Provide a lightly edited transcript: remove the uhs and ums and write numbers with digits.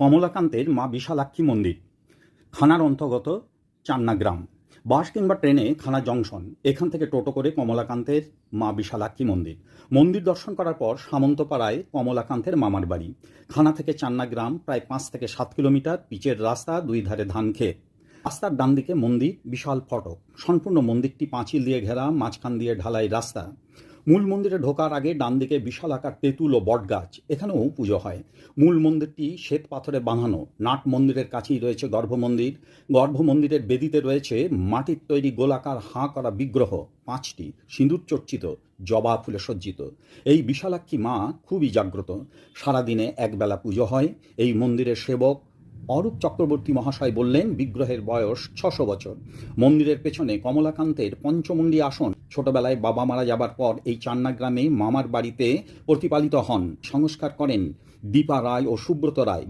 কমলাকান্তের মা বিশালাক্ষী মন্দির খানার অন্তর্গত চান্না গ্রাম। বাস কিংবা ট্রেনে খানা জংশন, এখান থেকে টোটো করে কমলাকান্তের মা বিশালাক্ষী মন্দির। মন্দির দর্শন করার পর সামন্তপাড়ায় কমলাকান্তের মামার বাড়ি। খানা থেকে চান্না গ্রাম প্রায় 5 থেকে 7 কিলোমিটার, পিচের রাস্তা, দুই ধারে ধান ক্ষেত। রাস্তার ডান দিকে মন্দির, বিশাল ফটক। সম্পূর্ণ মন্দিরটি পাঁচিল দিয়ে ঘেরা, মাঝখান দিয়ে ঢালাই রাস্তা। মূল মন্দিরে ঢোকার আগে ডান দিকে বিশালাকার তেঁতুল ও বটগাছ, এখানেও পুজো হয়। মূল মন্দিরটি শ্বেত পাথরে বাঁধানো। নাট মন্দিরের কাছেই রয়েছে গর্ভমন্দির। গর্ভমন্দিরের বেদিতে রয়েছে মাটির তৈরি গোলাকার হাঁ করা বিগ্রহ 5টি, সিঁদুর চর্চিত, জবা ফুলে সজ্জিত। এই বিশালাক্ষী মা খুবই জাগ্রত। সারাদিনে একবেলা পুজো হয়। এই মন্দিরের সেবক অরূপ চক্রবর্তী মহাশয় বললেন, বিগ্রহের বয়স 600 বছর। মন্দিরের পেছনে কমলাকান্তের পঞ্চমুণ্ডী আসন। ছোটবেলায় বাবা মারা যাবার পর এই চান্না গ্রামে মামার বাড়িতে প্রতিপালিত হন। সংস্কার করেন দীপা রায় ও সুব্রত রায়।